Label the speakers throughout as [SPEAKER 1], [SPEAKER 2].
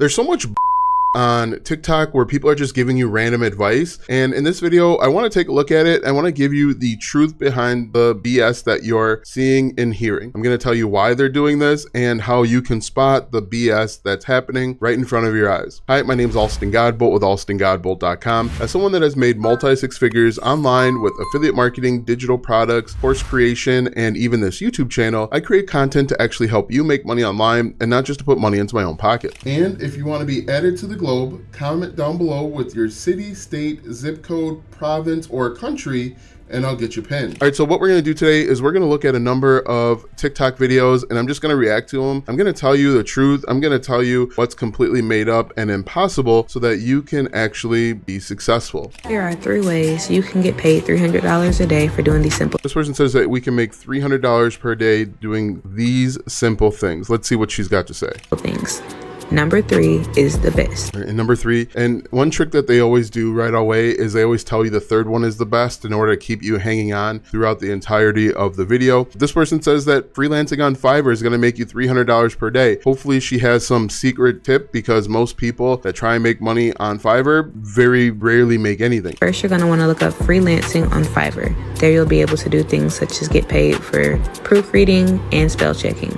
[SPEAKER 1] There's so much on TikTok where people are just giving you random advice. And in this video, I want to take a look at it. I want to give you the truth behind the BS that you're seeing and hearing. I'm going to tell you why they're doing this and how you can spot the BS that's happening right in front of your eyes. Hi, my name is Alston Godbolt with alstongodbolt.com. As someone that has made multi-six figures online with affiliate marketing, digital products, course creation, and even this YouTube channel, I create content to actually help you make money online and not just to put money into my own pocket. And if you want to be added to the globe, comment down below with your city, state, zip code, province, or country, and I'll get you pinned. All right, so what we're gonna do today is we're gonna look at a number of TikTok videos and I'm just gonna react to them. I'm gonna tell you the truth. I'm gonna tell you what's completely made up and impossible so that you can actually be successful.
[SPEAKER 2] There are 3 ways you can get paid $300 a day for doing these simple.
[SPEAKER 1] This person says that we can make $300 per day doing these simple things. Let's see what she's got to say.
[SPEAKER 2] Things. Number 3 is the best.
[SPEAKER 1] And number 3, and one trick that they always do right away is they always tell you the third one is the best in order to keep you hanging on throughout the entirety of the video. This person says that freelancing on Fiverr is going to make you $300 per day. Hopefully she has some secret tip because most people that try and make money on Fiverr very rarely make anything.
[SPEAKER 2] First, you're going to want to look up freelancing on Fiverr. There you'll be able to do things such as get paid for proofreading and spell checking.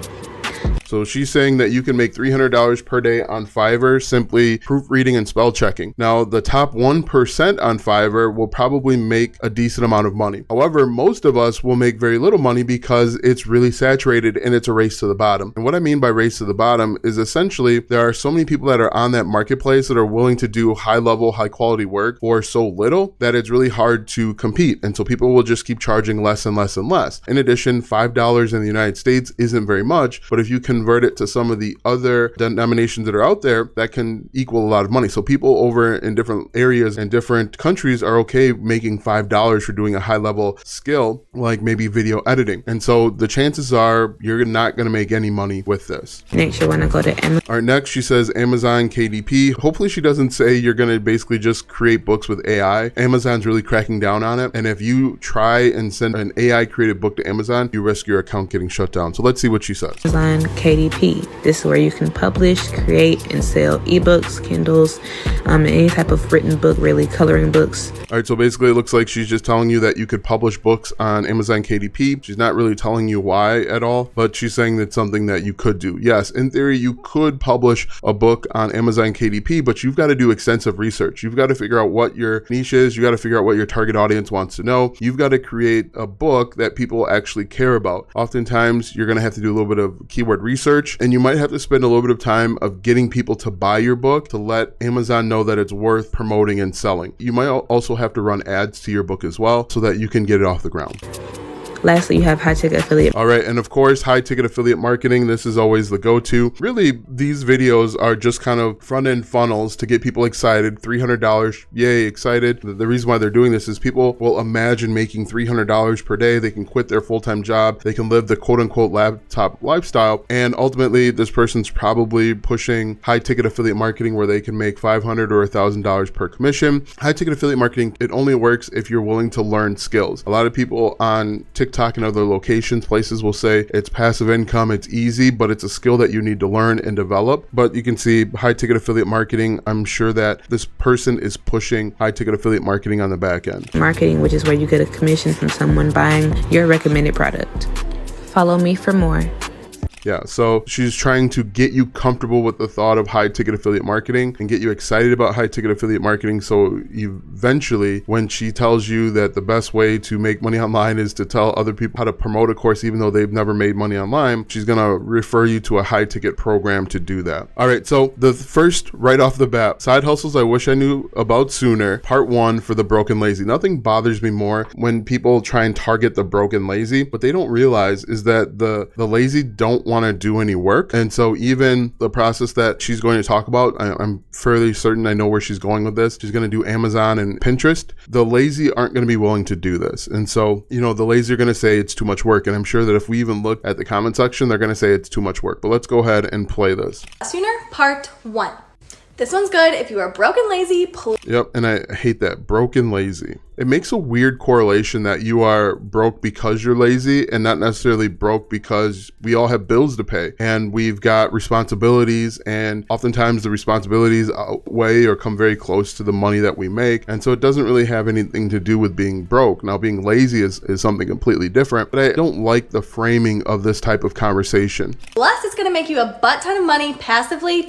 [SPEAKER 1] So she's saying that you can make $300 per day on Fiverr simply proofreading and spell checking. Now, the top 1% on Fiverr will probably make a decent amount of money. However, most of us will make very little money because it's really saturated and it's a race to the bottom. And what I mean by race to the bottom is essentially there are so many people that are on that marketplace that are willing to do high level, high quality work for so little that it's really hard to compete. And so people will just keep charging less and less and less. In addition, $5 in the United States isn't very much, but if you convert it to some of the other denominations that are out there, that can equal a lot of money. So people over in different areas and different countries are okay making $5 for doing a high level skill, like maybe video editing. And so the chances are you're not going to make any money with this.
[SPEAKER 2] Next, you want to go to Amazon.
[SPEAKER 1] All right, next she says Amazon KDP. Hopefully she doesn't say you're going to basically just create books with AI. Amazon's really cracking down on it. And if you try and send an AI created book to Amazon, you risk your account getting shut down. So let's see what she says.
[SPEAKER 2] Amazon KDP. This is where you can publish, create, and sell ebooks, Kindles, any type of written book, really coloring books.
[SPEAKER 1] All right, so basically it looks like she's just telling you that you could publish books on Amazon KDP. She's not really telling you why at all, but she's saying that's something that you could do. Yes, in theory, you could publish a book on Amazon KDP, but you've got to do extensive research. You've got to figure out what your niche is. You got to figure out what your target audience wants to know. You've got to create a book that people actually care about. Oftentimes, you're going to have to do a little bit of keyword research, and you might have to spend a little bit of time of getting people to buy your book to let Amazon know that it's worth promoting and selling. You might also have to run ads to your book as well so that you can get it off the ground.
[SPEAKER 2] Lastly, you have high ticket affiliate.
[SPEAKER 1] All right, and of course, high ticket affiliate marketing. This is always the go-to. Really, these videos are just kind of front-end funnels to get people excited. $300, yay, excited. The reason why they're doing this is people will imagine making $300 per day. They can quit their full-time job. They can live the quote-unquote laptop lifestyle. And ultimately, this person's probably pushing high ticket affiliate marketing where they can make $500 or $1,000 per commission. High ticket affiliate marketing, it only works if you're willing to learn skills. A lot of people on TikTok and other locations, places will say it's passive income, it's easy, but it's a skill that you need to learn and develop. But you can see high ticket affiliate marketing, I'm sure that this person is pushing high ticket affiliate marketing on the back end.
[SPEAKER 2] Marketing, which is where you get a commission from someone buying your recommended product. Follow me for more.
[SPEAKER 1] Yeah, so she's trying to get you comfortable with the thought of high ticket affiliate marketing and get you excited about high ticket affiliate marketing. So eventually, when she tells you that the best way to make money online is to tell other people how to promote a course, even though they've never made money online, she's going to refer you to a high ticket program to do that. All right, so the first right off the bat, side hustles I wish I knew about sooner, part 1 for the broken lazy. Nothing bothers me more when people try and target the broken lazy. What they don't realize is that the lazy don't want to do any work. And so even the process that she's going to talk about, I'm fairly certain I know where she's going with this. She's going to do Amazon and Pinterest. The lazy aren't going to be willing to do this. And so, you know, the lazy are going to say it's too much work. And I'm sure that if we even look at the comment section, they're going to say it's too much work. But let's go ahead and play this.
[SPEAKER 3] Sooner, part 1. This one's good if you are broke and lazy.
[SPEAKER 1] Yep, and I hate that, broke and lazy. It makes a weird correlation that you are broke because you're lazy and not necessarily broke because we all have bills to pay and we've got responsibilities, and oftentimes the responsibilities outweigh or come very close to the money that we make. And so it doesn't really have anything to do with being broke. Now, being lazy is something completely different, but I don't like the framing of this type of conversation.
[SPEAKER 3] Plus, it's gonna make you a butt ton of money passively.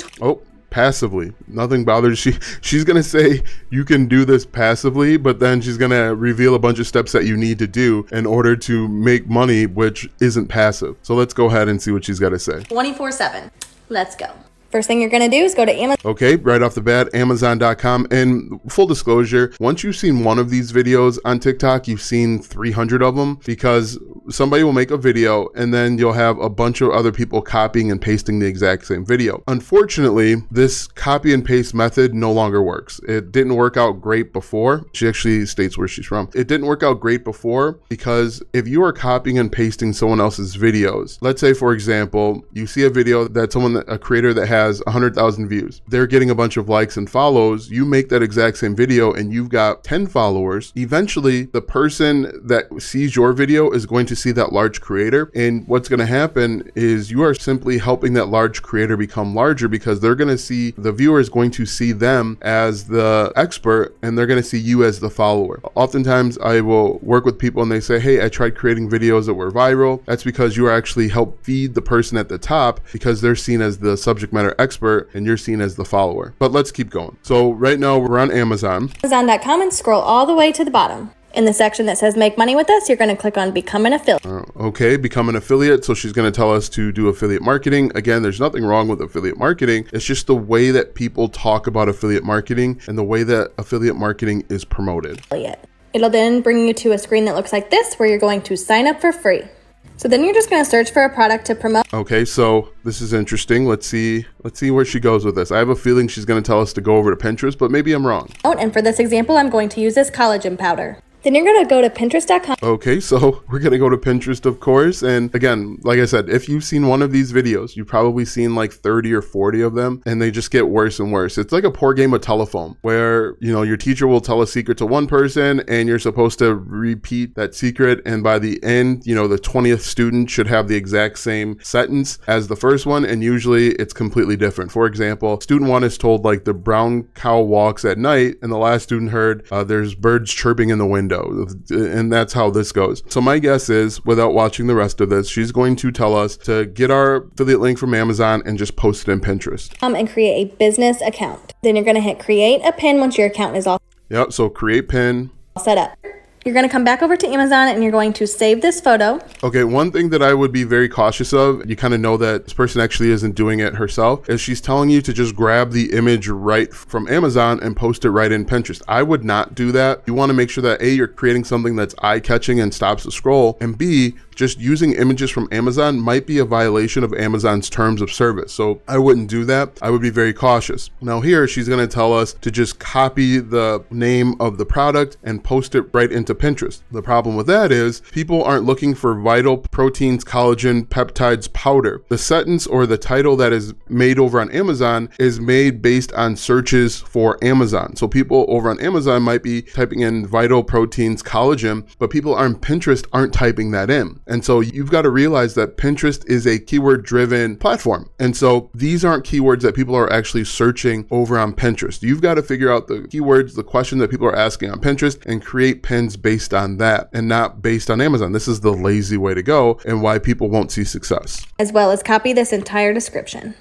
[SPEAKER 1] Passively, nothing bothers. She's gonna say you can do this passively, but then she's gonna reveal a bunch of steps that you need to do in order to make money, which isn't passive. So let's go ahead and see what she's got to say.
[SPEAKER 3] 24/7. Let's go. First thing you're gonna do is go to Amazon.
[SPEAKER 1] Okay, right off the bat, Amazon.com. And full disclosure, once you've seen one of these videos on TikTok, you've seen 300 of them, because somebody will make a video and then you'll have a bunch of other people copying and pasting the exact same video. Unfortunately, this copy and paste method no longer works. It didn't work out great before. She actually states where she's from. It didn't work out great before because if you are copying and pasting someone else's videos, let's say, for example, you see a video that a creator that has 100,000 views, they're getting a bunch of likes and follows, you make that exact same video and you've got 10 followers, eventually the person that sees your video is going to see that large creator, and what's going to happen is you are simply helping that large creator become larger, because they're going to see, the viewer is going to see them as the expert and they're going to see you as the follower. Oftentimes I will work with people and they say, hey, I tried creating videos that were viral. That's because you are actually help feed the person at the top, because they're seen as the subject matter expert and you're seen as the follower. But let's keep going. So right now we're on Amazon.
[SPEAKER 3] Amazon.com, and scroll all the way to the bottom. In the section that says make money with us, you're going to click on become an affiliate.
[SPEAKER 1] Okay, become an affiliate. So she's going to tell us to do affiliate marketing. Again, there's nothing wrong with affiliate marketing. It's just the way that people talk about affiliate marketing and the way that affiliate marketing is promoted.
[SPEAKER 3] It'll then bring you to a screen that looks like this, where you're going to sign up for free. So then you're just going to search for a product to promote.
[SPEAKER 1] Okay, so this is interesting. Let's see where she goes with this. I have a feeling she's going to tell us to go over to Pinterest, but maybe I'm wrong.
[SPEAKER 3] And for this example, I'm going to use this collagen powder. Then you're going to go to Pinterest.com.
[SPEAKER 1] Okay, so we're going to go to Pinterest, of course. And again, like I said, if you've seen one of these videos, you've probably seen like 30 or 40 of them, and they just get worse and worse. It's like a poor game of telephone where, you know, your teacher will tell a secret to one person and you're supposed to repeat that secret. And by the end, you know, the 20th student should have the exact same sentence as the first one. And usually it's completely different. For example, student one is told like the brown cow walks at night, and the last student heard there's birds chirping in the window. And that's how this goes. So my guess is, without watching the rest of this, she's going to tell us to get our affiliate link from Amazon and just post it in Pinterest.
[SPEAKER 3] And create a business account. Then you're going to hit create a pin once your account is all
[SPEAKER 1] Yep, so create pin.
[SPEAKER 3] Set up. You're going to come back over to Amazon and you're going to save this photo.
[SPEAKER 1] Okay, one thing that I would be very cautious of, you kind of know that this person actually isn't doing it herself, is she's telling you to just grab the image right from Amazon and post it right in Pinterest. I would not do that. You want to make sure that A, you're creating something that's eye-catching and stops the scroll, and B, just using images from Amazon might be a violation of Amazon's terms of service. So I wouldn't do that. I would be very cautious. Now here, she's going to tell us to just copy the name of the product and post it right into Pinterest. The problem with that is people aren't looking for vital proteins, collagen, peptides, powder. The sentence or the title that is made over on Amazon is made based on searches for Amazon. So people over on Amazon might be typing in vital proteins, collagen, but people on Pinterest aren't typing that in. And so you've got to realize that Pinterest is a keyword driven platform. And so these aren't keywords that people are actually searching over on Pinterest. You've got to figure out the keywords, the question that people are asking on Pinterest, and create pins based on that and not based on Amazon. This is the lazy way to go and why people won't see success.
[SPEAKER 3] As well as copy this entire description.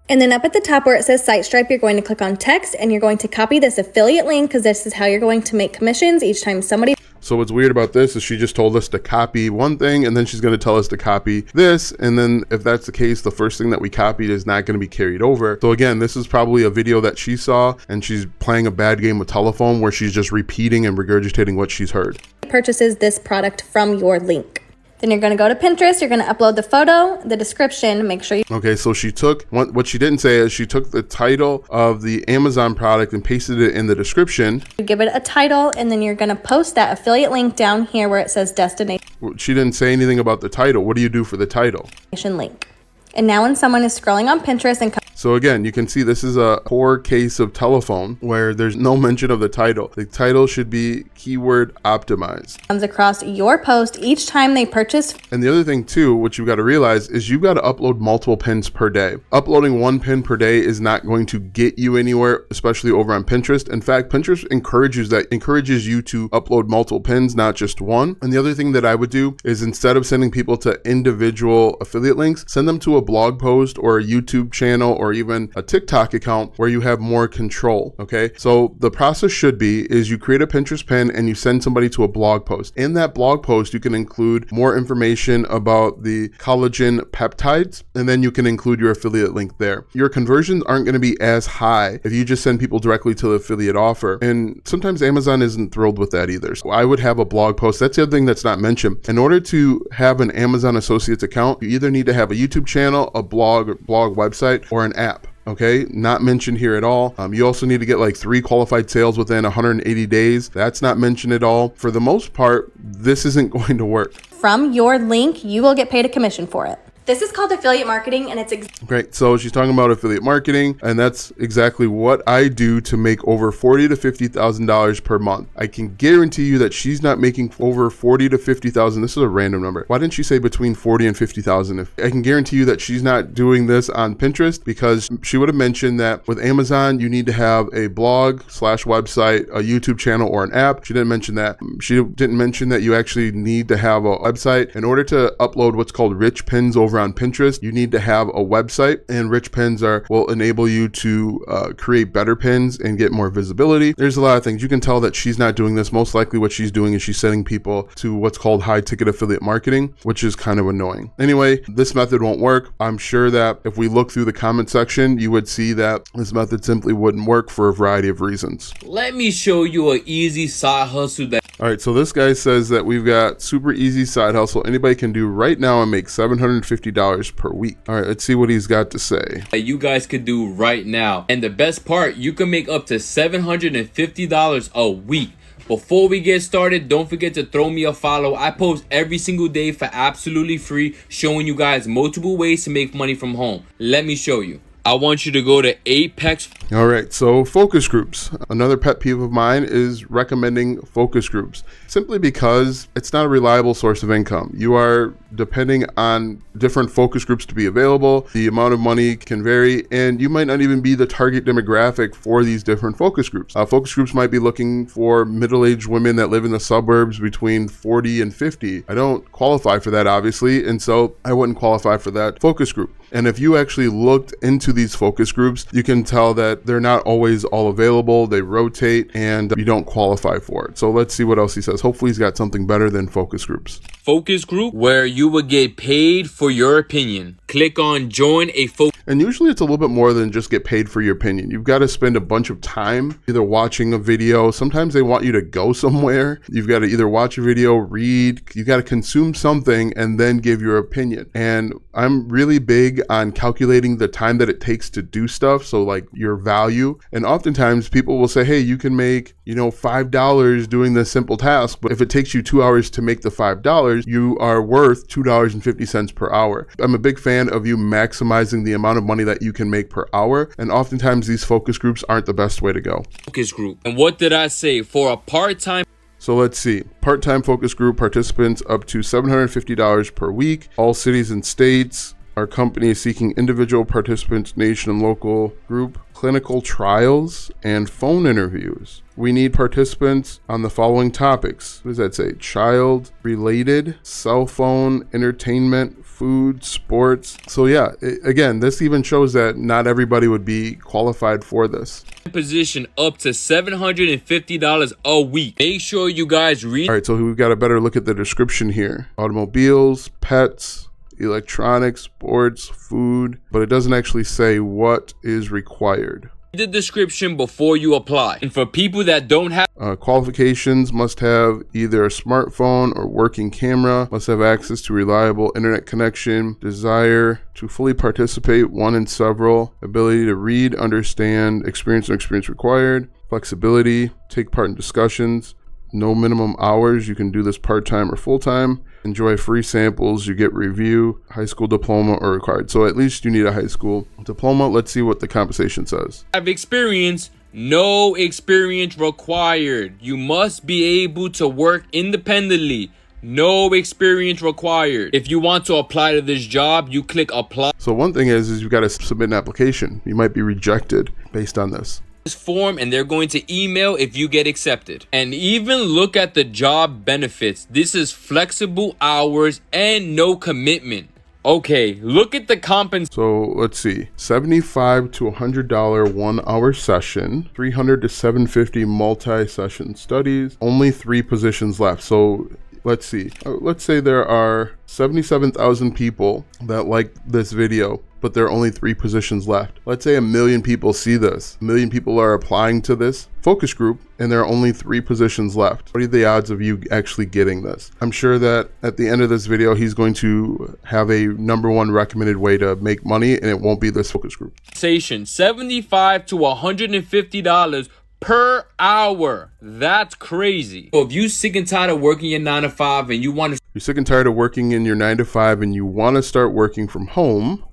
[SPEAKER 3] And then up at the top where it says Site Stripe, you're going to click on text and you're going to copy this affiliate link, because this is how you're going to make commissions each time somebody.
[SPEAKER 1] So what's weird about this is she just told us to copy one thing and then she's going to tell us to copy this. And then if that's the case, the first thing that we copied is not going to be carried over. So again, this is probably a video that she saw and she's playing a bad game of telephone where she's just repeating and regurgitating what she's heard.
[SPEAKER 3] Purchases this product from your link. Then you're going to go to Pinterest, you're going to upload the photo, the description, make sure you...
[SPEAKER 1] Okay, so she took, what she didn't say is she took the title of the Amazon product and pasted it in the description.
[SPEAKER 3] You give it a title, and then you're going to post that affiliate link down here where it says destination
[SPEAKER 1] She didn't say anything about the title. What do you do for the title?
[SPEAKER 3] link. And now when someone is scrolling on Pinterest and
[SPEAKER 1] So again, you can see this is a poor case of telephone where there's no mention of the title. The title should be keyword optimized.
[SPEAKER 3] Comes across your post each time they purchase.
[SPEAKER 1] And the other thing too, which you've got to realize, is you've got to upload multiple pins per day. Uploading one pin per day is not going to get you anywhere, especially over on Pinterest. In fact, Pinterest encourages you to upload multiple pins, not just one. And the other thing that I would do is, instead of sending people to individual affiliate links, send them to a blog post or a YouTube channel or even a TikTok account where you have more control. Okay, so the process should be is you create a Pinterest pin and you send somebody to a blog post. In that blog post, you can include more information about the collagen peptides, and then you can include your affiliate link there. Your conversions aren't going to be as high if you just send people directly to the affiliate offer. And sometimes Amazon isn't thrilled with that either. So I would have a blog post. That's the other thing that's not mentioned. In order to have an Amazon Associates account, you either need to have a YouTube channel, a blog website, or an app. Okay, not mentioned here at all. You also need to get like 3 qualified sales within 180 days. That's not mentioned at all. For the most part, this isn't going to work.
[SPEAKER 3] From your link, you will get paid a commission for it. This is called affiliate marketing, and it's
[SPEAKER 1] Great. So she's talking about affiliate marketing, and that's exactly what I do to make over $40,000 to $50,000 per month. I can guarantee you that she's not making over $40,000 to $50,000. This is a random number. Why didn't she say between $40,000 and $50,000? If I can guarantee you that she's not doing this on Pinterest, because she would have mentioned that with Amazon, you need to have a blog / website, a YouTube channel, or an app. She didn't mention that. She didn't mention that you actually need to have a website. In order to upload what's called rich pins over on Pinterest, you need to have a website, and rich pins will enable you to create better pins and get more visibility. There's a lot of things. You can tell that she's not doing this. Most likely what she's doing is she's sending people to what's called high ticket affiliate marketing, which is kind of annoying. Anyway, this method won't work. I'm sure that if we look through the comment section, you would see that this method simply wouldn't work for a variety of reasons.
[SPEAKER 4] Let me show you an easy side hustle that
[SPEAKER 1] All right, so this guy says that we've got super easy side hustle anybody can do right now and make $750 per week. All right, let's see what he's got to say.
[SPEAKER 4] you guys could do right now. And the best part, you can make up to $750 a week. Before we get started, don't forget to throw me a follow. I post every single day for absolutely free, showing you guys multiple ways to make money from home. Let me show you. I want you to go to Apex.
[SPEAKER 1] All right, so focus groups. Another pet peeve of mine is recommending focus groups, simply because it's not a reliable source of income. You are depending on different focus groups to be available. The amount of money can vary, and you might not even be the target demographic for these different focus groups. Focus groups might be looking for middle-aged women that live in the suburbs between 40 and 50. I don't qualify for that, obviously, and so I wouldn't qualify for that focus group. And if you actually looked into these focus groups, you can tell that they're not always all available. They rotate, and you don't qualify for it. So let's see what else he says. Hopefully he's got something better than focus groups.
[SPEAKER 4] Focus group where you will get paid for your opinion. Click on join a focus.
[SPEAKER 1] And usually it's a little bit more than just get paid for your opinion. You've got to spend a bunch of time either watching a video. Sometimes they want you to go somewhere. You've got to either watch a video, read, you got to consume something, and then give your opinion. And I'm really big on calculating the time that it takes to do stuff. So like your value. And oftentimes people will say, hey, you can make, $5 doing this simple task. But if it takes you 2 hours to make the $5, you are worth $2.50 per hour. I'm a big fan of you maximizing the amount of money that you can make per hour. And oftentimes these focus groups aren't the best way to go.
[SPEAKER 4] Focus group. And what did I say? For a part-time.
[SPEAKER 1] So let's see. Part-time focus group participants up to $750 per week. All cities and states. Our company is seeking individual participants, nation and local group, clinical trials, and phone interviews. We need participants on the following topics. What does that say? Child related, cell phone, entertainment, food, sports. So yeah, again, this even shows that not everybody would be qualified for this.
[SPEAKER 4] Position up to $750 a week. Make sure you guys read.
[SPEAKER 1] All right, so we've got a better look at the description here. Automobiles, pets, electronics, sports, food, but it doesn't actually say what is required.
[SPEAKER 4] The description before you apply. And for people that don't have
[SPEAKER 1] qualifications, must have either a smartphone or working camera, must have access to reliable internet connection, desire to fully participate, one in several, ability to read, understand, experience required, flexibility, take part in discussions, No minimum hours. You can do this part-time or full-time. Enjoy free samples. You get review, high school diploma or required. So at least you need a high school diploma. Let's see what the compensation says.
[SPEAKER 4] Have experience. No experience required. You must be able to work independently. No experience required. If you want to apply to this job, you click apply.
[SPEAKER 1] So one thing is you got to submit an application. You might be rejected based on this
[SPEAKER 4] Form, and they're going to email if you get accepted. And even look at the job benefits. This is flexible hours and no commitment. Okay, look at the compensation.
[SPEAKER 1] So let's see, $75 to $100 1 hour session, $300 to $750 multi-session studies, only 3 positions left. So let's see, let's say there are 77,000 people that like this video, but there are only 3 positions left. Let's say 1 million people see this. 1 million people are applying to this focus group and there are only 3 positions left. What are the odds of you actually getting this? I'm sure that at the end of this video, he's going to have a #1 recommended way to make money, and it won't be this focus group.
[SPEAKER 4] $75 to $150 per hour. That's crazy. So if you sick and tired of working your 9 to 5 and you want to
[SPEAKER 1] You're sick and tired of working in your 9 to 5 and you want to start working from home,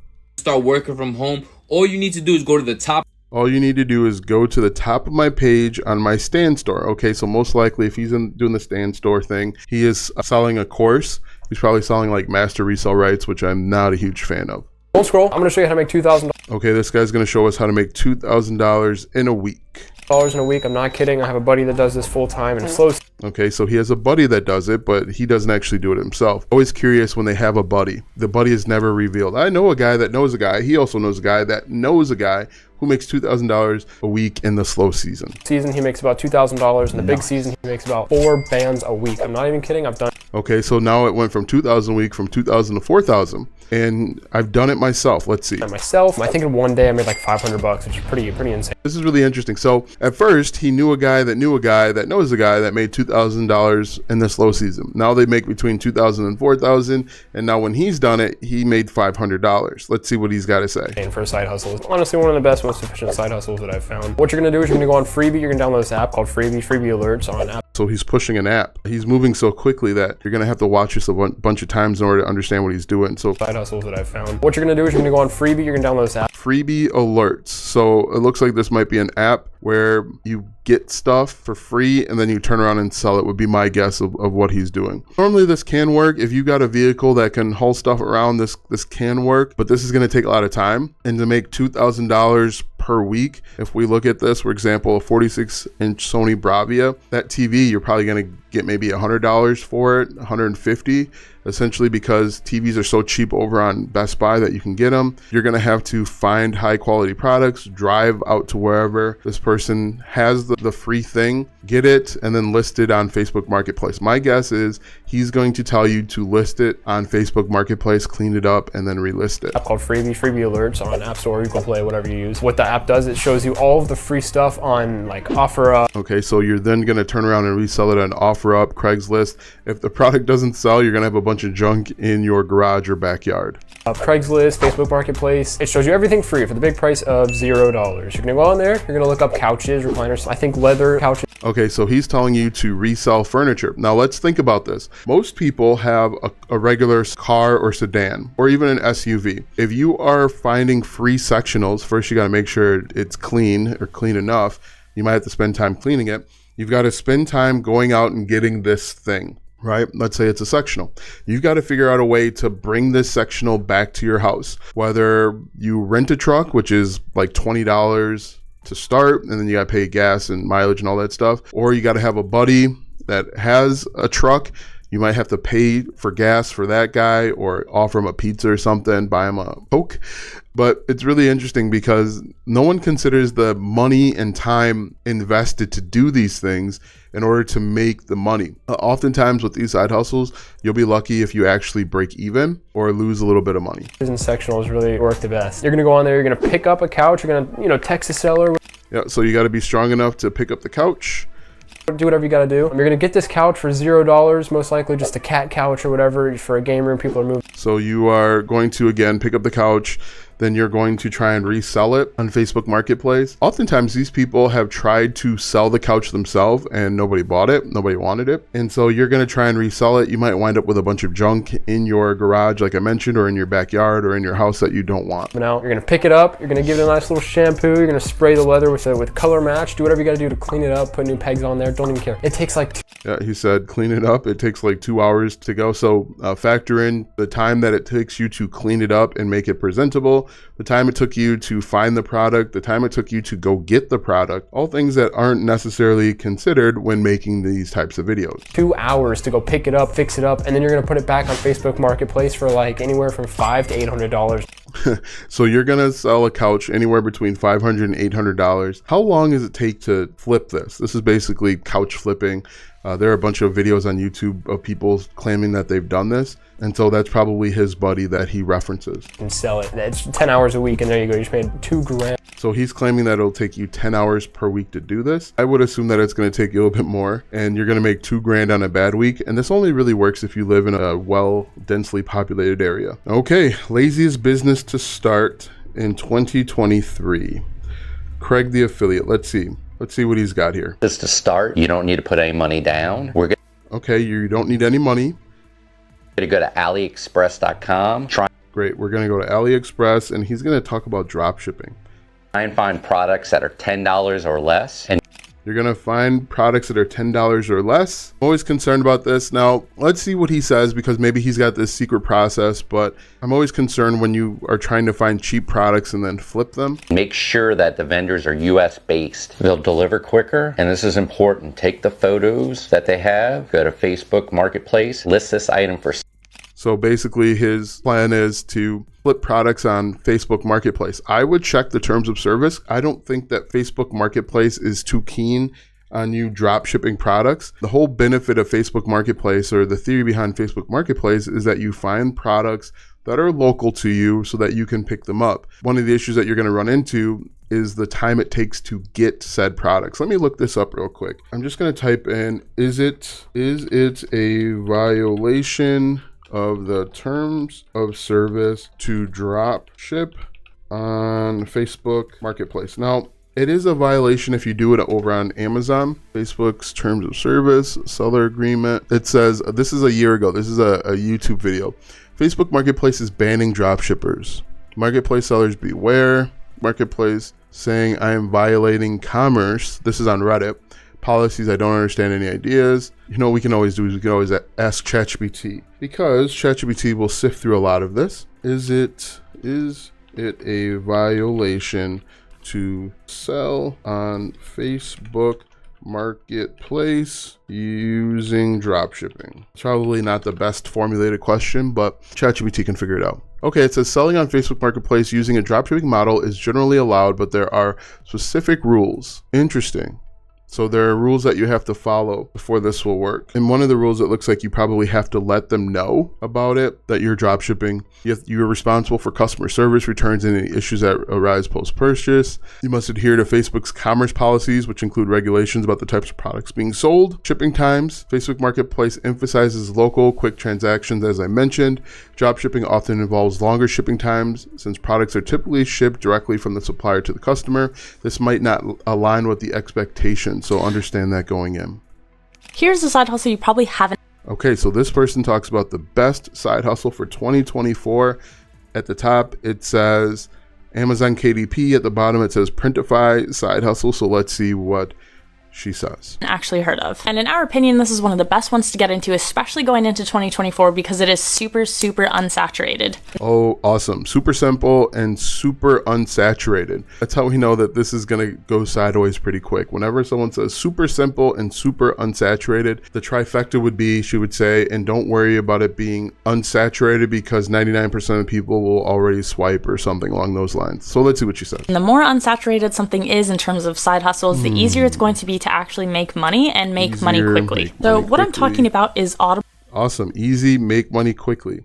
[SPEAKER 4] all you need to do is go to the top.
[SPEAKER 1] all you need to do is go to the top of my page on my stand store. Okay, so most likely if he's doing the stand store thing, he is selling a course. He's probably selling like master resale rights, which I'm not a huge fan of.
[SPEAKER 5] Don't scroll. I'm going to show you how to make $2,000
[SPEAKER 1] Okay, this guy's going to show us how to make $2,000 in a week.
[SPEAKER 5] in a week. I'm not kidding. I have a buddy that does this full time and slow.
[SPEAKER 1] Okay, so he has a buddy that does it, but he doesn't actually do it himself. Always curious when they have a buddy. The buddy is never revealed. I know a guy that knows a guy. He also knows a guy that knows a guy who makes $2,000 a week in the slow season.
[SPEAKER 5] Season, he makes about $2,000. In the big season, he makes about 4 bands a week. I'm not even kidding. I've done.
[SPEAKER 1] Okay, so now it went from 2,000 a week, from 2,000 to 4,000, and I've done it myself. Let's see.
[SPEAKER 5] Myself, I think in one day I made like $500, which is pretty insane.
[SPEAKER 1] This is really interesting. So at first, he knew a guy that knew a guy that knows a guy that made $2,000 in the slow season. Now they make between $2,000 and $4,000, and now when he's done it, he made $500. Let's see what he's got to say.
[SPEAKER 5] And for a side hustle, it's honestly one of the best, most efficient side hustles that I've found. What you're gonna do is you're gonna go on Freebie. You're gonna download this app called Freebie Alerts on app.
[SPEAKER 1] So he's pushing an app. He's moving so quickly that you're gonna have to watch this a bunch of times in order to understand what he's doing. So
[SPEAKER 5] side hustles that I've found. What you're gonna do is you're gonna go on Freebie. You're gonna download this app.
[SPEAKER 1] Freebie Alerts. So it looks like this might be an app where you get stuff for free and then you turn around and sell it, would be my guess of what he's doing. Normally this can work. If you got a vehicle that can haul stuff around, this can work, but this is going to take a lot of time. And to make $2,000 per week, if we look at this, for example, a 46-inch Sony Bravia, that TV, you're probably going to get maybe $100 for it, $150, essentially because TVs are so cheap over on Best Buy that you can get them. You're going to have to find high quality products, drive out to wherever this person has the free thing, get it, and then list it on Facebook Marketplace. My guess is he's going to tell you to list it on Facebook Marketplace, clean it up, and then relist it.
[SPEAKER 5] App called Freebie Alerts on App Store, Google Play, whatever you use. What the app does, it shows you all of the free stuff on like OfferUp.
[SPEAKER 1] Okay, so you're then going to turn around and resell it on OfferUp, Craigslist. If the product doesn't sell, you're going to have a bunch of junk in your garage or backyard.
[SPEAKER 5] Craigslist, Facebook Marketplace. It shows you everything free for the big price of $0. You're gonna go on there, you're gonna look up couches, recliners, I think leather couches.
[SPEAKER 1] Okay, so he's telling you to resell furniture. Now let's think about this. Most people have a regular car or sedan, or even an SUV. If you are finding free sectionals, first you gotta make sure it's clean or clean enough. You might have to spend time cleaning it. You've got to spend time going out and getting this thing. Right? Let's say it's a sectional. You've got to figure out a way to bring this sectional back to your house. Whether you rent a truck, which is like $20 to start, and then you got to pay gas and mileage and all that stuff, or you got to have a buddy that has a truck. You might have to pay for gas for that guy or offer him a pizza or something, buy him a Coke. But it's really interesting because no one considers the money and time invested to do these things in order to make the money. Oftentimes with these side hustles, you'll be lucky if you actually break even or lose a little bit of money.
[SPEAKER 5] And sectionals really work the best. You're gonna go on there, you're gonna pick up a couch, you're gonna, text the seller.
[SPEAKER 1] Yeah, so you gotta be strong enough to pick up the couch.
[SPEAKER 5] Do whatever you gotta do. You're gonna get this couch for $0, most likely just a cat couch or whatever for a game room people are moving.
[SPEAKER 1] So you are going to, again, pick up the couch, then you're going to try and resell it on Facebook Marketplace. Oftentimes these people have tried to sell the couch themselves and nobody bought it, nobody wanted it. And so you're going to try and resell it. You might wind up with a bunch of junk in your garage, like I mentioned, or in your backyard or in your house that you don't want.
[SPEAKER 5] Now you're going to pick it up, you're going to give it a nice little shampoo, you're going to spray the leather with color match, do whatever you got to do to clean it up, put new pegs on there, don't even care. It takes like
[SPEAKER 1] yeah, he said clean it up. It takes like 2 hours to go. So factor in the time that it takes you to clean it up and make it presentable, the time it took you to find the product, the time it took you to go get the product, all things that aren't necessarily considered when making these types of videos.
[SPEAKER 5] 2 hours to go pick it up, fix it up, and then you're going to put it back on Facebook Marketplace for like anywhere from $500 to $800.
[SPEAKER 1] So you're going to sell a couch anywhere between $500 and $800. How long does it take to flip this? This is basically couch flipping. There are a bunch of videos on YouTube of people claiming that they've done this. And so that's probably his buddy that he references.
[SPEAKER 5] And sell it. It's 10 hours a week, and there you go. You just made $2,000.
[SPEAKER 1] So he's claiming that it'll take you 10 hours per week to do this. I would assume that it's going to take you a little bit more, and you're going to make $2,000 on a bad week. And this only really works if you live in a well, densely populated area. Okay, laziest business to start in 2023. Craig the affiliate. Let's see what he's got here.
[SPEAKER 6] Just to start, you don't need to put any money down. We're going
[SPEAKER 1] Okay, you don't need any money.
[SPEAKER 6] to go to aliexpress.com.
[SPEAKER 1] Great, we're going to go to AliExpress, and he's going to talk about drop shipping.
[SPEAKER 6] Try and find products that are $10 or less. And
[SPEAKER 1] You're going to find products that are $10 or less. I'm always concerned about this. Now, let's see what he says, because maybe he's got this secret process, but I'm always concerned when you are trying to find cheap products and then flip them.
[SPEAKER 6] make sure that the vendors are US based. They'll deliver quicker. And this is important. Take the photos that they have, go to Facebook Marketplace, list this item for
[SPEAKER 1] So basically his plan is to flip products on Facebook Marketplace. I would check the terms of service. I don't think that Facebook Marketplace is too keen on you drop shipping products. The whole benefit of Facebook Marketplace, or the theory behind Facebook Marketplace, is that you find products that are local to you so that you can pick them up. One of the issues that you're going to run into is the time it takes to get said products. Let me look this up real quick. I'm just going to type in, is it a violation of the terms of service to drop ship on Facebook Marketplace? Now, it is a violation if you do it over on Amazon. Facebook's terms of service, seller agreement. It says, this is a year ago. This is a YouTube video. Facebook Marketplace is banning drop shippers. Marketplace sellers beware. Marketplace saying I am violating commerce. This is on Reddit. Policies, I don't understand any ideas. You know what we can always do is we can always ask ChatGPT, because ChatGPT will sift through a lot of this. Is it a violation to sell on Facebook Marketplace using dropshipping? It's probably not the best formulated question, but ChatGPT can figure it out. Okay, it says selling on Facebook Marketplace using a dropshipping model is generally allowed, but there are specific rules. Interesting. So there are rules that you have to follow before this will work. And one of the rules, it looks like you probably have to let them know about it, that you're drop shipping. You're responsible for customer service, returns, and any issues that arise post-purchase. You must adhere to Facebook's commerce policies, which include regulations about the types of products being sold. Shipping times. Facebook Marketplace emphasizes local, quick transactions, as I mentioned. Drop shipping often involves longer shipping times. Since products are typically shipped directly from the supplier to the customer, this might not align with the expectations. So understand that going in.
[SPEAKER 7] Here's a side hustle you probably haven't.
[SPEAKER 1] Okay, so this person talks about the best side hustle for 2024. At the top, it says Amazon KDP. At the bottom, it says Printify side hustle. So let's see what she says.
[SPEAKER 7] Actually heard of. And in our opinion, this is one of the best ones to get into, especially going into 2024, because it is super, super unsaturated.
[SPEAKER 1] Oh, awesome. Super simple and super unsaturated. That's how we know that this is going to go sideways pretty quick. Whenever someone says super simple and super unsaturated, the trifecta would be, she would say, and don't worry about it being unsaturated because 99% of people will already swipe or something along those lines. So let's see what she says.
[SPEAKER 7] And the more unsaturated something is in terms of side hustles, the easier it's going to be to actually make money and make money quickly. So what I'm talking about is Audible.
[SPEAKER 1] Awesome. Easy, make money quickly.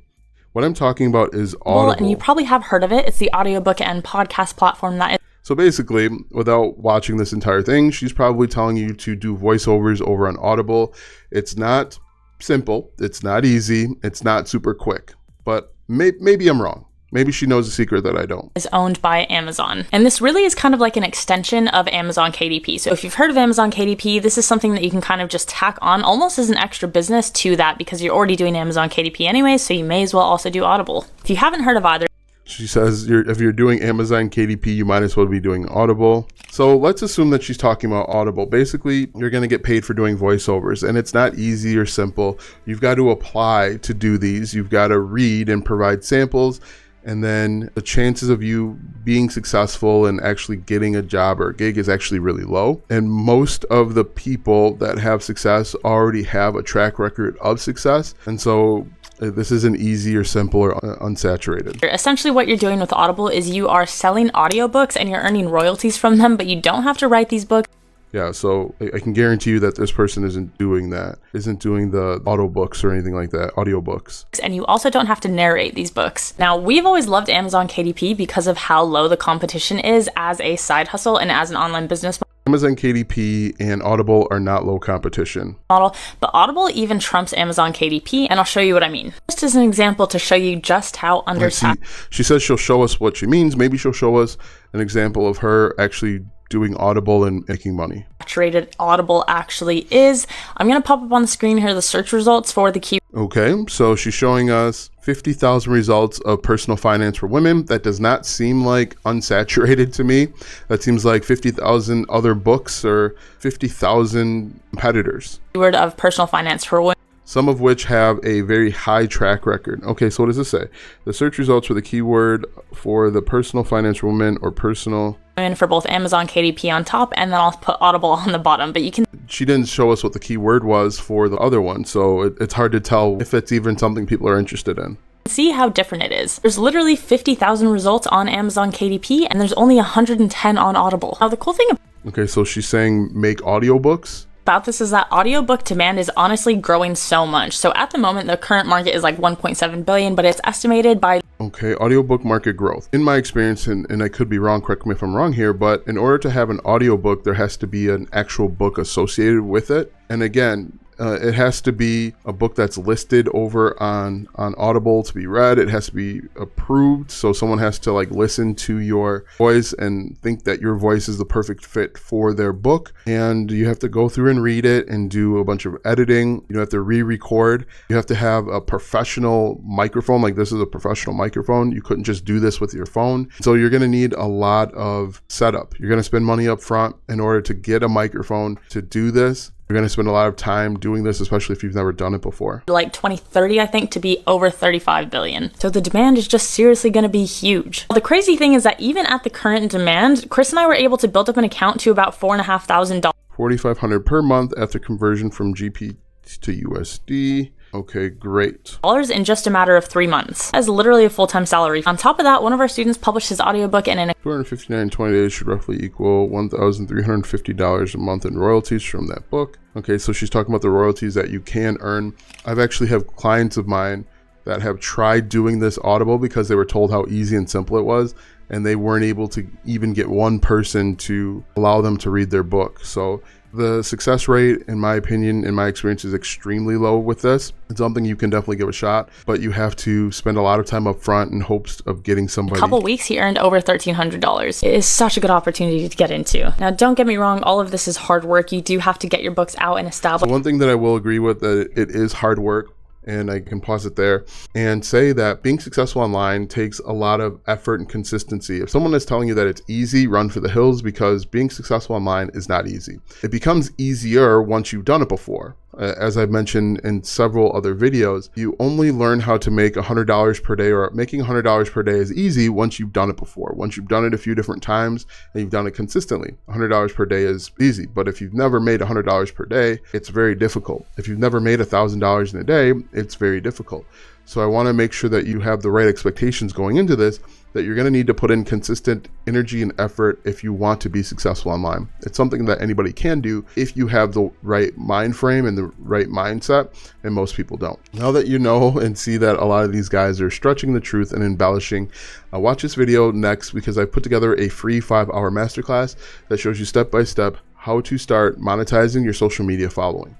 [SPEAKER 1] What I'm talking about is Audible.
[SPEAKER 7] And you probably have heard of it. It's the audiobook and podcast platform that is.
[SPEAKER 1] So basically, without watching this entire thing, she's probably telling you to do voiceovers over on Audible. It's not simple. It's not easy. It's not super quick. But maybe I'm wrong. Maybe she knows a secret that I don't.
[SPEAKER 7] Is owned by Amazon. And this really is kind of like an extension of Amazon KDP. So if you've heard of Amazon KDP, this is something that you can kind of just tack on almost as an extra business to that, because you're already doing Amazon KDP anyway, so you may as well also do Audible. If you haven't heard of either,
[SPEAKER 1] she says if you're doing Amazon KDP, you might as well be doing Audible. So let's assume that she's talking about Audible. Basically, you're going to get paid for doing voiceovers, and it's not easy or simple. You've got to apply to do these. You've got to read and provide samples, and then the chances of you being successful and actually getting a job or a gig is actually really low. And most of the people that have success already have a track record of success. And so this isn't easy or simple or unsaturated.
[SPEAKER 7] Essentially what you're doing with Audible is you are selling audiobooks and you're earning royalties from them, but you don't have to write these books.
[SPEAKER 1] Yeah, so I can guarantee you that this person isn't doing that, isn't doing the audiobooks or anything like that, audiobooks.
[SPEAKER 7] And you also don't have to narrate these books. Now, we've always loved Amazon KDP because of how low the competition is as a side hustle and as an online business
[SPEAKER 1] Amazon KDP and Audible are not low competition
[SPEAKER 7] model, but Audible even trumps Amazon KDP, and I'll show you what I mean. Just as an example to show you just how undersaturated.
[SPEAKER 1] She says she'll show us what she means. Maybe she'll show us an example of her actually doing Audible and making money.
[SPEAKER 7] Saturated Audible actually is. I'm going to pop up on the screen here the search results for the key.
[SPEAKER 1] Okay, so she's showing us 50,000 results of personal finance for women. That does not seem like unsaturated to me. That seems like 50,000 other books or 50,000 competitors.
[SPEAKER 7] Keyword of personal finance for women.
[SPEAKER 1] Some of which have a very high track record. Okay, so what does this say? The search results for the keyword for the personal finance for women or personal
[SPEAKER 7] for both Amazon KDP on top, and then I'll put Audible on the bottom, but you can.
[SPEAKER 1] She didn't show us what the keyword was for the other one, so it's hard to tell if it's even something people are interested in.
[SPEAKER 7] See how different it is. There's literally 50,000 results on Amazon KDP, and there's only 110 on Audible. Now, the cool thing
[SPEAKER 1] okay, so she's saying make audiobooks.
[SPEAKER 7] About this is that audiobook demand is honestly growing so much. So at the moment, the current market is like 1.7 billion, but it's estimated by.
[SPEAKER 1] Okay, audiobook market growth. In my experience, and I could be wrong, correct me if I'm wrong here, but in order to have an audiobook, there has to be an actual book associated with it. And again, it has to be a book that's listed over on Audible to be read. It has to be approved, so someone has to like listen to your voice and think that your voice is the perfect fit for their book. And you have to go through and read it and do a bunch of editing. You have to re-record. You have to have a professional microphone. Like this is a professional microphone. You couldn't just do this with your phone. So you're going to need a lot of setup. You're going to spend money up front in order to get a microphone to do this. You're going to spend a lot of time doing this, especially if you've never done it before.
[SPEAKER 7] Like 2030, I think, to be over 35 billion. So the demand is just seriously going to be huge. The crazy thing is that even at the current demand, Chris and I were able to build up an account to about $4,500.
[SPEAKER 1] $4,500 per month after conversion from GP to USD. Okay, great.
[SPEAKER 7] In just a matter of 3 months. That's literally a full-time salary. On top of that, one of our students published his audiobook and in
[SPEAKER 1] $259 in 20 days should roughly equal $1,350 a month in royalties from that book. Okay, so she's talking about the royalties that you can earn. I've actually have clients of mine that have tried doing this Audible because they were told how easy and simple it was, and they weren't able to even get one person to allow them to read their book. So the success rate, in my opinion, in my experience, is extremely low with this. It's something you can definitely give a shot, but you have to spend a lot of time up front in hopes of getting somebody.
[SPEAKER 7] A couple weeks, he earned over $1,300. It is such a good opportunity to get into. Now, don't get me wrong, all of this is hard work. You do have to get your books out and established.
[SPEAKER 1] So one thing that I will agree with, that it is hard work, and I can pause it there and say that being successful online takes a lot of effort and consistency. If someone is telling you that it's easy, run for the hills, because being successful online is not easy. It becomes easier once you've done it before. As I've mentioned in several other videos, you only learn how to make $100 per day, or making $100 per day is easy once you've done it before. Once you've done it a few different times and you've done it consistently, $100 per day is easy. But if you've never made $100 per day, it's very difficult. If you've never made $1,000 in a day, it's very difficult. So I want to make sure that you have the right expectations going into this, that you're going to need to put in consistent energy and effort if you want to be successful online. It's something that anybody can do if you have the right mind frame and the right mindset, and most people don't. Now that you know and see that a lot of these guys are stretching the truth and embellishing, watch this video next, because I put together a free 5-hour masterclass that shows you step by step how to start monetizing your social media following.